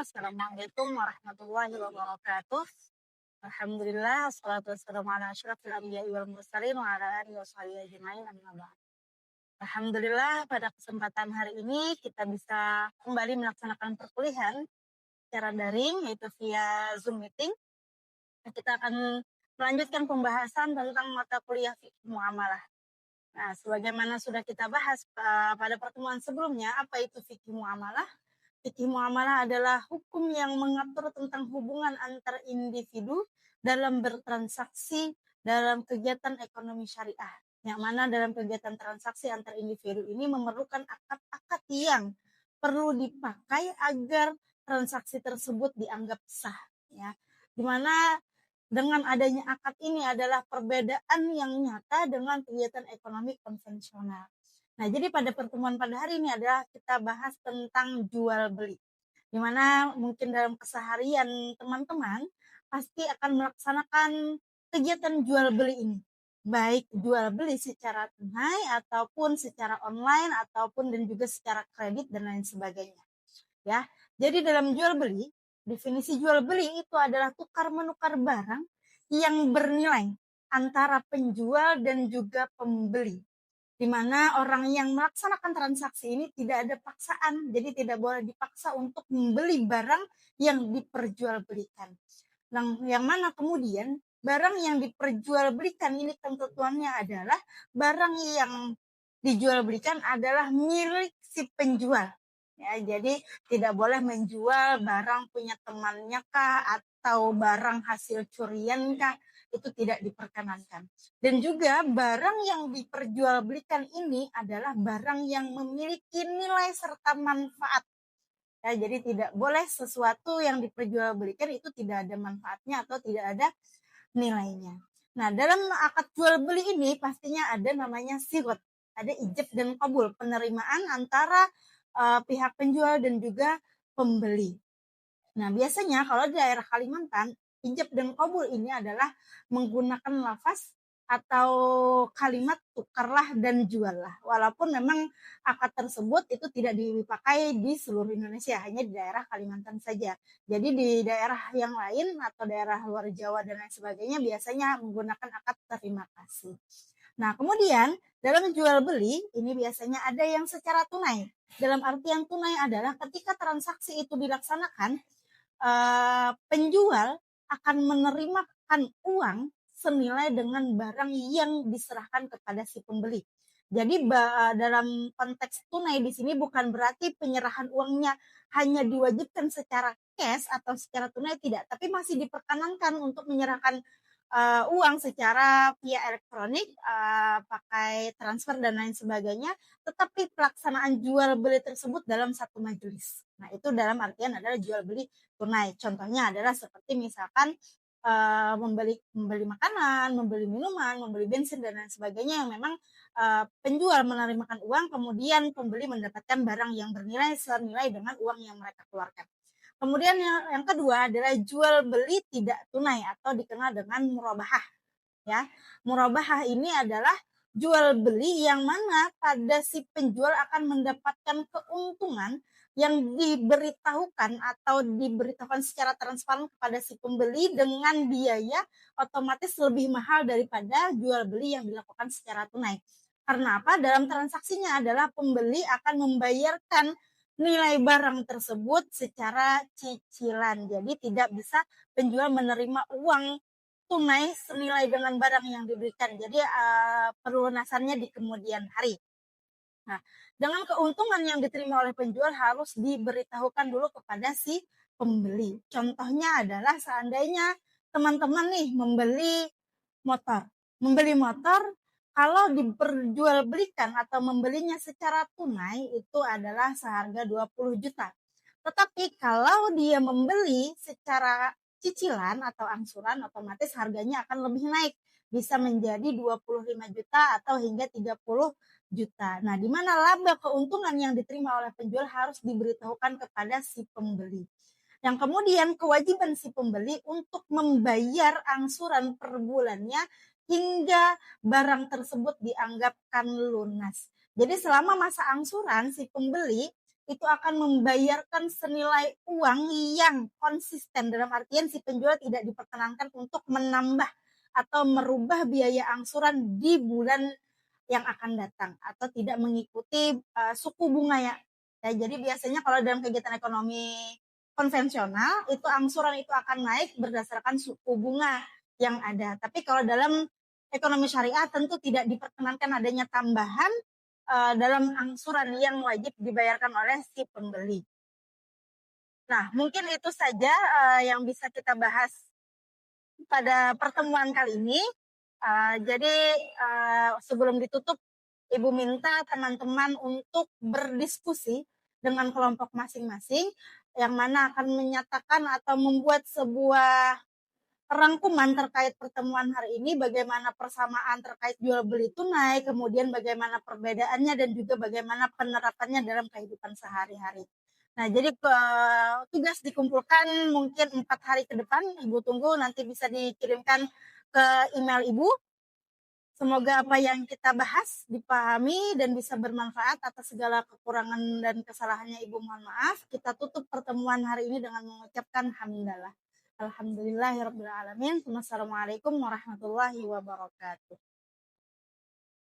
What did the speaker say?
Assalamualaikum warahmatullahi wabarakatuh. Alhamdulillah, wassalatu wassalamu ala asyrafil anbiya'i wal mursalin wa ala alihi washabihi ajmain, amma ba'd. Alhamdulillah, pada kesempatan hari ini kita bisa kembali melaksanakan perkuliahan secara daring, yaitu via Zoom meeting. Kita akan melanjutkan pembahasan tentang mata kuliah fikih muamalah. Nah, sebagaimana sudah kita bahas pada pertemuan sebelumnya, apa itu fikih muamalah? Fikih muamalah adalah hukum yang mengatur tentang hubungan antar individu dalam bertransaksi dalam kegiatan ekonomi syariah. Yang mana dalam kegiatan transaksi antar individu ini memerlukan akad-akad yang perlu dipakai agar transaksi tersebut dianggap sah. Ya. Dimana dengan adanya akad ini adalah perbedaan yang nyata dengan kegiatan ekonomi konvensional. Nah, jadi pada pertemuan pada hari ini adalah kita bahas tentang jual beli. Di mana mungkin dalam keseharian teman-teman pasti akan melaksanakan kegiatan jual beli ini. Baik jual beli secara tunai ataupun secara online ataupun dan juga secara kredit dan lain sebagainya. Ya. Jadi dalam jual beli, definisi jual beli itu adalah tukar menukar barang yang bernilai antara penjual dan juga pembeli, di mana orang yang melaksanakan transaksi ini tidak ada paksaan, jadi tidak boleh dipaksa untuk membeli barang yang diperjualbelikan. Yang mana kemudian barang yang diperjualbelikan ini ketentuannya adalah barang yang dijualbelikan adalah milik si penjual. Ya, jadi tidak boleh menjual barang punya temannya kah atau barang hasil curian kah, itu tidak diperkenankan. Dan juga barang yang diperjualbelikan ini adalah barang yang memiliki nilai serta manfaat. Ya, jadi tidak boleh sesuatu yang diperjualbelikan itu tidak ada manfaatnya atau tidak ada nilainya. Nah, dalam akad jual beli ini pastinya ada namanya sigot, ada ijab dan qabul, penerimaan antara pihak penjual dan juga pembeli. Nah, biasanya kalau di daerah Kalimantan, ijab dan qabul ini adalah menggunakan lafaz atau kalimat tukarlah dan juallah. Walaupun memang akad tersebut itu tidak dipakai di seluruh Indonesia, hanya di daerah Kalimantan saja. Jadi di daerah yang lain atau daerah luar Jawa dan lain sebagainya biasanya menggunakan akad terima kasih. Nah, kemudian dalam jual beli ini biasanya ada yang secara tunai. Dalam artian tunai adalah ketika transaksi itu dilaksanakan, penjual akan menerimakan uang senilai dengan barang yang diserahkan kepada si pembeli. Jadi dalam konteks tunai di sini bukan berarti penyerahan uangnya hanya diwajibkan secara cash atau secara tunai, tidak, tapi masih diperkenankan untuk menyerahkan uang secara via elektronik, pakai transfer dan lain sebagainya, tetapi pelaksanaan jual beli tersebut dalam satu majelis. Nah, itu dalam artian adalah jual beli tunai. Contohnya adalah seperti misalkan membeli makanan, membeli minuman, membeli bensin dan lain sebagainya yang memang penjual menerimakan uang, kemudian pembeli mendapatkan barang yang bernilai senilai dengan uang yang mereka keluarkan. Kemudian yang kedua adalah jual beli tidak tunai atau dikenal dengan murabahah. Ya, murabahah ini adalah jual beli yang mana pada si penjual akan mendapatkan keuntungan yang diberitahukan atau diberitahukan secara transparan kepada si pembeli dengan biaya otomatis lebih mahal daripada jual beli yang dilakukan secara tunai. Karena apa? Dalam transaksinya adalah pembeli akan membayarkan nilai barang tersebut secara cicilan. Jadi tidak bisa penjual menerima uang tunai senilai dengan barang yang diberikan. Jadi pelunasannya di kemudian hari. Nah, dengan keuntungan yang diterima oleh penjual harus diberitahukan dulu kepada si pembeli. Contohnya adalah seandainya teman-teman nih membeli motor. Membeli motor, kalau diperjualbelikan atau membelinya secara tunai itu adalah seharga 20 juta. Tetapi kalau dia membeli secara cicilan atau angsuran, otomatis harganya akan lebih naik. Bisa menjadi 25 juta atau hingga 30 juta. Nah, di mana laba keuntungan yang diterima oleh penjual harus diberitahukan kepada si pembeli. Yang kemudian kewajiban si pembeli untuk membayar angsuran per bulannya hingga barang tersebut dianggapkan lunas. Jadi selama masa angsuran si pembeli itu akan membayarkan senilai uang yang konsisten, dalam artian si penjual tidak diperkenankan untuk menambah atau merubah biaya angsuran di bulan yang akan datang atau tidak mengikuti suku bunga ya. Jadi biasanya kalau dalam kegiatan ekonomi konvensional itu angsuran itu akan naik berdasarkan suku bunga yang ada. Tapi kalau dalam ekonomi syariah tentu tidak diperkenankan adanya tambahan dalam angsuran yang wajib dibayarkan oleh si pembeli. Nah, mungkin itu saja yang bisa kita bahas pada pertemuan kali ini. Jadi sebelum ditutup, Ibu minta teman-teman untuk berdiskusi dengan kelompok masing-masing, yang mana akan menyatakan atau membuat sebuah rangkuman terkait pertemuan hari ini, bagaimana persamaan terkait jual beli tunai, kemudian bagaimana perbedaannya dan juga bagaimana penerapannya dalam kehidupan sehari-hari. Nah, jadi tugas dikumpulkan mungkin 4 hari ke depan. Ibu tunggu nanti bisa dikirimkan ke email Ibu. Semoga apa yang kita bahas dipahami dan bisa bermanfaat. Atas segala kekurangan dan kesalahannya Ibu mohon maaf. Kita tutup pertemuan hari ini dengan mengucapkan hamdalah. Alhamdulillahirabbil alamin. Wassalamualaikum warahmatullahi wabarakatuh.